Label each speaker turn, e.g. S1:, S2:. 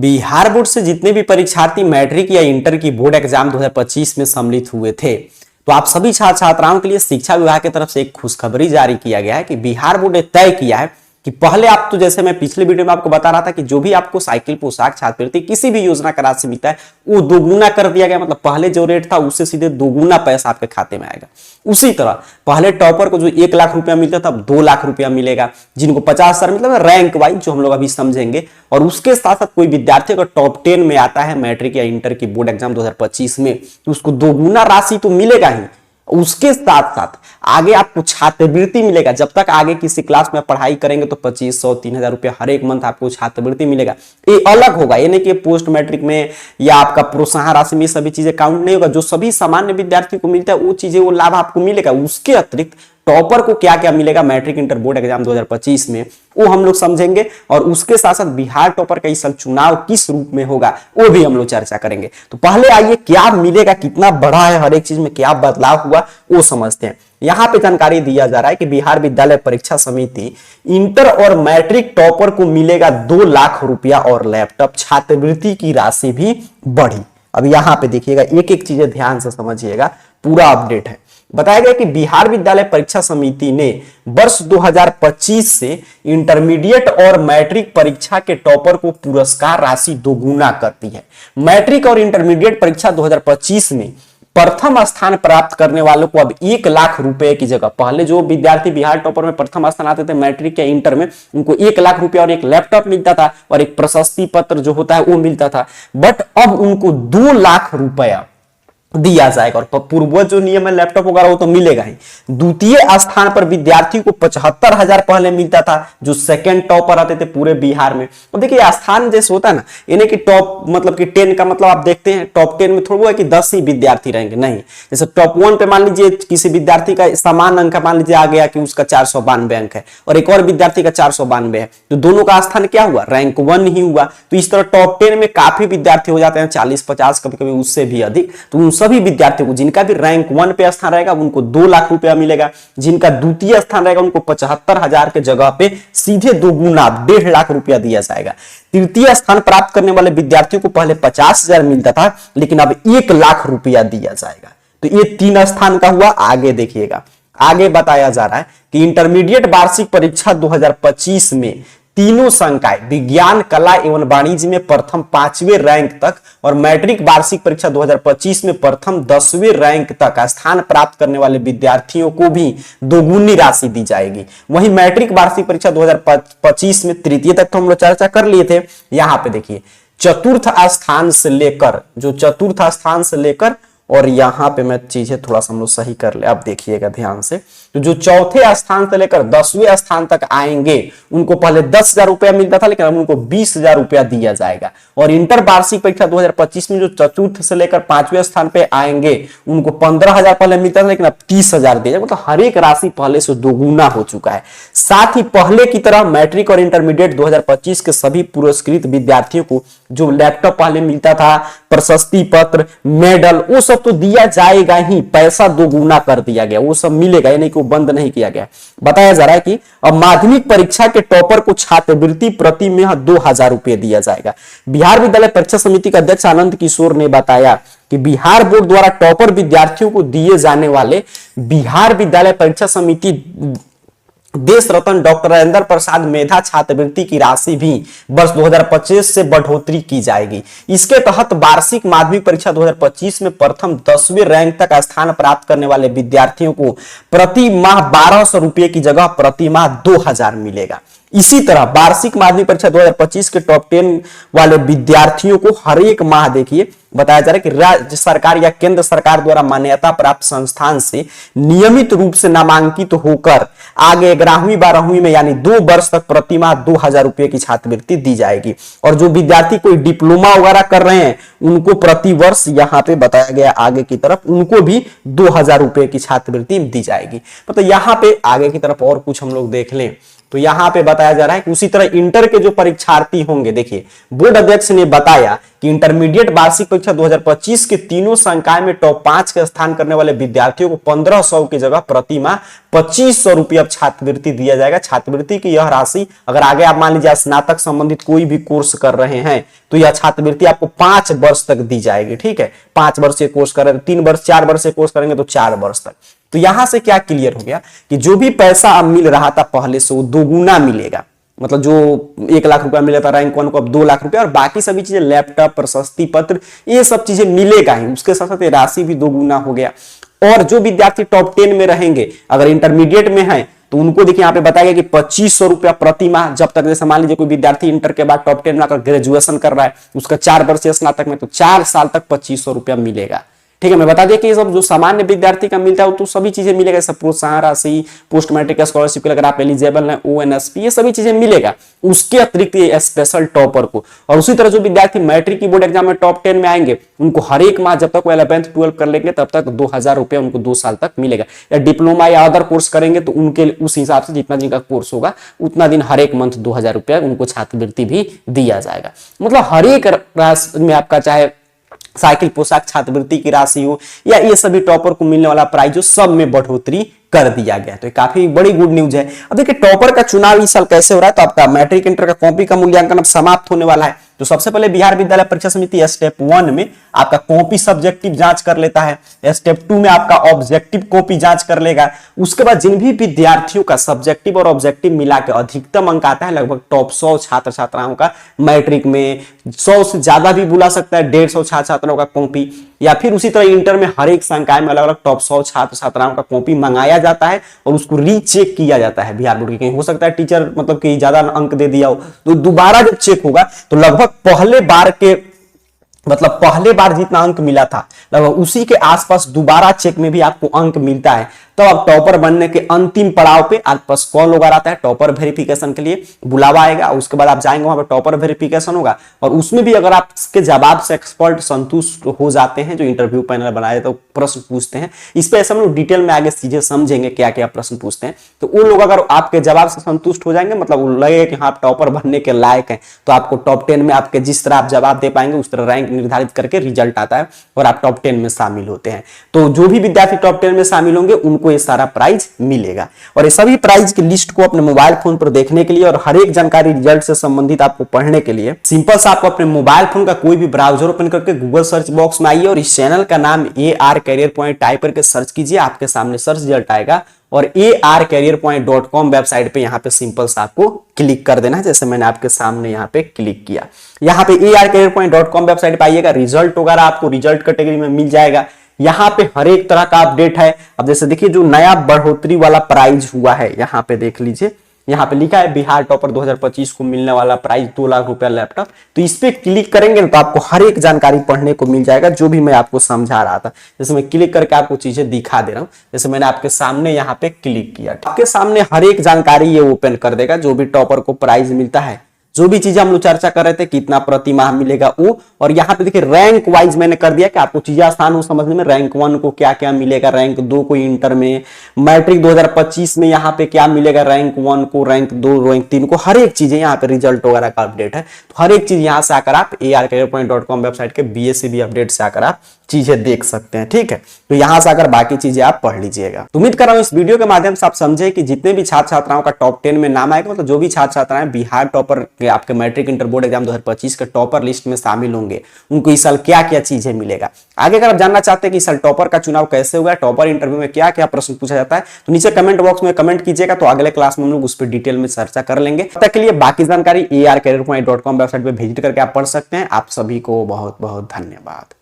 S1: Bihar board से जितने भी परीक्षार्थी मैट्रिक या इंटर की बोर्ड एग्जाम 2025 में सम्मिलित हुए थे, तो आप सभी छात्र छात्राओं के लिए शिक्षा विभाग की तरफ से एक खुशखबरी जारी किया गया है कि बिहार बोर्ड ने तय किया है कि पहले आप तो जैसे मैं पिछले वीडियो में आपको बता रहा था कि जो भी आपको साइकिल पोशाक छात्रवृत्ति किसी भी योजना का राशि मिलता है वो दोगुना कर दिया गया। मतलब पहले जो रेट था उससे सीधे दोगुना पैसा आपके खाते में आएगा। उसी तरह पहले टॉपर को जो 1 लाख रुपया मिलता था अब 2 लाख रुपया मिलेगा। जिनको 50,000 मतलब रैंक वाइज जो हम लोग अभी समझेंगे। और उसके साथ साथ कोई विद्यार्थी अगर टॉप 10 में आता है मैट्रिक या इंटर की बोर्ड एग्जाम 2025 में तो उसको दोगुना राशि तो मिलेगा ही। उसके साथ साथ आगे आपको छात्रवृत्ति मिलेगा। जब तक आगे किसी क्लास में पढ़ाई करेंगे तो 2500 3000 रुपया हर एक मंथ आपको छात्रवृत्ति मिलेगा। ये अलग होगा, ये नहीं कि पोस्ट मैट्रिक में या आपका प्रोत्साहन राशि में सभी चीजें काउंट नहीं होगा। जो सभी सामान्य विद्यार्थी को मिलता है वो चीजें वो लाभ आपको मिलेगा। उसके अतिरिक्त टॉपर को क्या क्या मिलेगा मैट्रिक इंटर बोर्ड एग्जाम 2025 में वो हम लोग समझेंगे। और उसके साथ साथ बिहार टॉपर का इस साल चुनाव किस रूप में होगा वो भी हम लोग चर्चा करेंगे। तो पहले आइए क्या मिलेगा, कितना बड़ा है, हर एक चीज में क्या बदलाव हुआ वो समझते हैं। यहां पे जानकारी दिया जा रहा है कि बिहार विद्यालय परीक्षा समिति इंटर और मैट्रिक टॉपर को मिलेगा 2 लाख रुपया और लैपटॉप। छात्रवृत्ति की राशि भी बढ़ी। अब यहां पे देखिएगा एक एक चीजें ध्यान से समझिएगा, पूरा अपडेट है। बताया गया कि बिहार विद्यालय परीक्षा समिति ने वर्ष 2025 से इंटरमीडिएट और मैट्रिक परीक्षा के टॉपर को पुरस्कार राशि दोगुना करती है। मैट्रिक और इंटरमीडिएट परीक्षा 2025 में प्रथम स्थान प्राप्त करने वालों को अब 1 लाख रुपए की जगह, पहले जो विद्यार्थी बिहार टॉपर में प्रथम स्थान आते थे मैट्रिक या इंटर में, उनको 1 लाख रुपया और एक लैपटॉप मिलता था और एक प्रशस्ति पत्र जो होता है वो मिलता था। बट अब उनको 2 लाख रुपया दिया जाएगा। और पूर्वज जो नियम है लैपटॉप वगैरह वो तो मिलेगा ही। द्वितीय स्थान पर विद्यार्थी को 75,000 पहले मिलता था जो सेकंड टॉपर आते थे पूरे बिहार में। तो देखिए स्थान जैसे होता है ना, यानी कि टॉप मतलब कि 10 का मतलब आप देखते हैं टॉप 10 में थोड़ा है कि 10 ही विद्यार्थी रहेंगे, नहीं। जैसे टॉप 1 पे मान लीजिए किसी विद्यार्थी का समान अंक मान लीजिए आ गया कि उसका 492 अंक है और एक और विद्यार्थी का 492 है, तो दोनों का स्थान क्या हुआ, रैंक 1 ही हुआ। तो इस तरह टॉप 10 में काफी विद्यार्थी हो जाते हैं, 40-50 कभी कभी उससे भी अधिक। तो सभी विद्यार्थियों को जिनका भी रैंक 1 पे स्थान रहेगा उनको 2 लाख रुपया मिलेगा। जिनका द्वितीय स्थान रहेगा उनको 75,000 के जगह पे सीधे दोगुना 1.5 लाख रुपया दिया जाएगा। तृतीय स्थान प्राप्त करने वाले विद्यार्थियों को पहले 50,000 मिलता था लेकिन अब 1 लाख रुपया दिया जाएगा। तो ये 3 स्थान का हुआ। आगे देखिएगा, आगे बताया जा रहा है कि इंटरमीडिएट वार्षिक परीक्षा 2025 में तीनों संकाय विज्ञान कला एवं वाणिज्य में प्रथम 5वें रैंक तक और मैट्रिक वार्षिक परीक्षा 2025 में प्रथम 10वें रैंक तक स्थान प्राप्त करने वाले विद्यार्थियों को भी दोगुनी राशि दी जाएगी। वहीं मैट्रिक वार्षिक परीक्षा 2025 में तृतीय तक तो हम लोग चर्चा कर लिए थे। यहां पे देखिए चतुर्थ स्थान से लेकर और यहां पे मैं चीजें थोड़ा सा हम लोग सही कर ले, अब देखिएगा ध्यान से। तो जो चौथे स्थान से लेकर 10वें स्थान तक आएंगे उनको पहले 10,000 रुपया मिलता था लेकिन अब उनको 20,000 रुपया दिया जाएगा। और इंटर वार्षिक परीक्षा 2025 में जो चतुर्थ से लेकर 5वें स्थान पे आएंगे उनको 15,000 पहले मिलता था लेकिन अब 30,000 दिया जाएगा। मतलब हर एक राशि पहले से दोगुना हो चुका है। साथ ही पहले की तरह मैट्रिक और इंटरमीडिएट 2025 के सभी पुरस्कृत विद्यार्थियों को जो लैपटॉप पहले मिलता था, प्रशस्ति पत्र, मेडल, वो सब तो दिया जाएगा ही। पैसा दोगुना कर दिया गया, वो सब मिलेगा, यानी कि वो बंद नहीं किया गया। बताया जा रहा है कि अब माध्यमिक परीक्षा के टॉपर को छात्रवृत्ति प्रति माह 2,000 रुपये दिया जाएगा। बिहार विद्यालय परीक्षा समिति के अध्यक्ष आनंद किशोर ने बताया कि बिहार बोर्ड द्वारा टॉपर विद्यार्थियों को दिए जाने वाले बिहार विद्यालय परीक्षा समिति देश रत्न डॉक्टर राजेंद्र प्रसाद मेधा छात्रवृत्ति की राशि भी वर्ष 2025 से बढ़ोतरी की जाएगी। इसके तहत वार्षिक माध्यमिक परीक्षा 2025 में प्रथम 10वें रैंक तक स्थान प्राप्त करने वाले विद्यार्थियों को प्रति माह 1,200 रुपये की जगह प्रति माह 2,000 मिलेगा। इसी तरह वार्षिक माध्यमिक परीक्षा 2025 के टॉप 10 वाले विद्यार्थियों को हर एक माह देखिए बताया जा रहा है कि राज्य सरकार या केंद्र सरकार द्वारा मान्यता प्राप्त संस्थान से नियमित रूप से नामांकित होकर आगे 11वीं 12वीं में यानी 2 वर्ष तक प्रति माह 2,000 रुपये की छात्रवृत्ति दी जाएगी। और जो विद्यार्थी कोई डिप्लोमा वगैरह कर रहे हैं उनको प्रति वर्ष यहाँ पे बताया गया आगे की तरफ उनको भी 2,000 रुपये की छात्रवृत्ति दी जाएगी। मतलब यहाँ पे आगे की तरफ और कुछ हम लोग देख लें तो यहाँ पे बताया जा रहा है कि उसी तरह इंटर के जो परीक्षार्थी होंगे, देखिए बोर्ड अध्यक्ष ने बताया कि इंटरमीडिएट वार्षिक परीक्षा 2025 के तीनों संकाय में टॉप 5 के स्थान करने वाले विद्यार्थियों को 1500 की जगह प्रति माह 2500 रुपया छात्रवृत्ति दिया जाएगा। छात्रवृत्ति की यह राशि अगर आगे आप मान लीजिए स्नातक संबंधित कोई भी कोर्स कर रहे हैं तो यह छात्रवृत्ति आपको 5 वर्ष तक दी जाएगी। ठीक है, 5 वर्ष से कोर्स करेंगे 3 वर्ष, 4 वर्ष से कोर्स करेंगे तो 4 वर्ष तक। तो यहां से क्या क्लियर हो गया कि जो भी पैसा अब मिल रहा था पहले से वो दोगुना मिलेगा। मतलब जो 1 लाख रुपया मिला था रैंक 1 को अब 2 लाख रुपया, और बाकी सभी चीजें लैपटॉप, प्रशस्ति पत्र, ये सब चीजें मिलेगा ही। उसके साथ साथ राशि भी दोगुना हो गया। और जो विद्यार्थी टॉप 10 में रहेंगे, अगर इंटरमीडिएट में है तो उनको देखिए यहाँ पे बताया गया कि 2500 रुपया प्रति माह, जब तक जैसे मान लीजिए कोई विद्यार्थी इंटर के बाद टॉप 10 में आकर ग्रेजुएशन कर रहा है, उसका 4 वर्षीय स्नातक में, तो 4 साल तक 2500 रुपया मिलेगा। ठीक है, मैं बता दें कि ये सब जो सामान्य विद्यार्थी का मिलता है तो सभी चीजें मिलेगा, सब प्रोत्साहन राशि, पोस्ट मैट्रिक स्कॉलरशिप के लिए अगर आप एलिजिबल हैं, ओएनएसपी, ये सभी चीजें मिलेगा। उसके अतिरिक्त ये स्पेशल टॉपर को, और उसी तरह जो विद्यार्थी मैट्रिक की बोर्ड एग्जाम में टॉप 10 में आएंगे उनको हर एक माह जब तक वो 11th 12 कर लेंगे तब तक 2000 रुपया उनको 2 साल तक मिलेगा। या डिप्लोमा या अदर कोर्स करेंगे तो उनके उस हिसाब से जितना दिन का कोर्स होगा उतना दिन हर एक मंथ 2000 रुपया उनको छात्रवृत्ति भी दिया जाएगा। मतलब हर एक राशि में आपका चाहे साइकिल, पोशाक, छात्रवृत्ति की राशि हो या ये सभी टॉपर को मिलने वाला प्राइज हो, सब में बढ़ोतरी कर दिया गया। तो काफी बड़ी गुड न्यूज है। अब देखिए टॉपर का चुनाव इस साल कैसे हो रहा है। तो आपका मैट्रिक इंटर का कॉपी का मूल्यांकन अब समाप्त होने वाला है। तो सबसे पहले बिहार विद्यालय परीक्षा समिति स्टेप 1 में आपका कॉपी सब्जेक्टिव जांच कर लेता है। स्टेप 2 में आपका ऑब्जेक्टिव कॉपी जांच कर लेगा। उसके बाद जिन भी विद्यार्थियों का सब्जेक्टिव और ऑब्जेक्टिव मिला के अधिकतम अंक आता है, लगभग टॉप 100 छात्र छात्राओं का मैट्रिक में, 100 से ज्यादा भी बुला सकता है, 150 छात्र छात्राओं का कॉपी, या फिर उसी तरह इंटर में हर एक संकाय में अलग अलग टॉप 100 छात्र छात्राओं का कॉपी मंगाया जाता है और उसको रीचेक किया जाता है बिहार बोर्ड की। कहीं हो सकता है टीचर मतलब कि ज्यादा अंक दे दिया हो, तो दोबारा जब चेक होगा तो लगभग पहले बार जितना अंक मिला था लगभग उसी के आसपास दोबारा चेक में भी आपको अंक मिलता है। तो अब टॉपर बनने के अंतिम पड़ाव पे आपके पास कॉल होगा आता है, टॉपर वेरिफिकेशन के लिए बुलावा आएगा। उसके बाद आप जाएंगे वहां पर टॉपर वेरिफिकेशन होगा और उसमें भी अगर आप इसके जवाब से एक्सपर्ट संतुष्ट हो जाते हैं, जो इंटरव्यू पैनल बनाए तो प्रश्न पूछते हैं, इस पे ऐसा हम लोग डिटेल में आगे चीजें समझेंगे क्या क्या प्रश्न पूछते हैं। तो वो लोग अगर आपके जवाब से संतुष्ट हो जाएंगे, मतलब लगेगा कि हाँ आप टॉपर बनने के लायक हैं, तो आपको टॉप 10 में आपके जिस तरह आप जवाब दे पाएंगे उस तरह रैंक निर्धारित करके रिजल्ट आता है और आप टॉप 10 में शामिल होते हैं। तो जो भी विद्यार्थी टॉप 10 में शामिल होंगे उनको ये सारा प्राइज मिलेगा। और ये सभी प्राइज की लिस्ट को अपने मोबाइल फोन पर देखने के लिए और हर एक जानकारी रिजल्ट से संबंधित आपको पढ़ने के लिए सिंपल सा आपको अपने मोबाइल फोन का कोई भी ब्राउजर ओपन करके गूगल सर्च बॉक्स में आइए और इस चैनल का नाम AR कैरियर पॉइंट टाइप करके सर्च कीजिए। आपके सामने सर्च रिजल्ट आएगा और arcareerpoint.com वेबसाइट पे यहाँ पे सिंपल सा आपको क्लिक कर देना है, जैसे मैंने आपके सामने यहाँ पे क्लिक किया। यहाँ पे arcareerpoint.com वेबसाइट पे आइएगा, रिजल्ट वगैरह आपको रिजल्ट कैटेगरी में मिल जाएगा। यहाँ पे हर एक तरह का अपडेट है। अब जैसे देखिए जो नया बढ़ोतरी वाला प्राइज हुआ है, यहाँ पे देख लीजिए, यहाँ पे लिखा है बिहार टॉपर 2025 को मिलने वाला प्राइज 2 लाख रुपया लैपटॉप। तो इस पे क्लिक करेंगे तो आपको हर एक जानकारी पढ़ने को मिल जाएगा, जो भी मैं आपको समझा रहा था। जैसे मैं क्लिक करके आपको चीजें दिखा दे रहा हूँ, जैसे मैंने आपके सामने यहाँ पे क्लिक किया, आपके सामने हर एक जानकारी ये ओपन कर देगा, जो भी टॉपर को प्राइज मिलता है, जो भी चीजें हम लोग चर्चा कर रहे थे, कितना प्रति माह मिलेगा वो। और यहाँ पे देखिए रैंक वाइज मैंने कर दिया कि आपको चीजें आसान हो समझने में। रैंक 1 को क्या क्या मिलेगा, रैंक 2 को इंटर में, मैट्रिक 2025 में यहाँ पे क्या मिलेगा रैंक 1 को, रैंक 2, रैंक 3 को, हर एक चीजें यहाँ पे रिजल्ट वगैरह का अपडेट है। तो हर एक चीज यहाँ से आकर आप arcareerpoint.com वेबसाइट के BSCB अपडेट से आकर आप चीजें देख सकते हैं। ठीक है, तो यहां से आकर बाकी चीजें आप पढ़ लीजिएगा। तो उम्मीद कर रहा हूं इस वीडियो के माध्यम से आप समझे कि जितने भी छात्र छात्राओं का टॉप 10 में नाम आएगा, मतलब जो भी छात्र छात्राएं बिहार टॉपर के आपके मैट्रिक इंटर बोर्ड एग्जाम 2025 के टॉपर लिस्ट में शामिल होंगे, उनको इस साल क्या क्या चीजें मिलेगा। आगे अगर आप जानना चाहते हैं कि इस साल टॉपर का चुनाव कैसे हुआ, टॉपर इंटरव्यू में क्या क्या प्रश्न पूछा जाता है, तो नीचे कमेंट बॉक्स में कमेंट कीजिएगा। तो अगले क्लास में हम लोग उस पर डिटेल में चर्चा कर लेंगे। तब तक के लिए बाकी जानकारी arcareerpoint.com वेबसाइट पर विजिट करके आप पढ़ सकते हैं। आप सभी को बहुत बहुत धन्यवाद।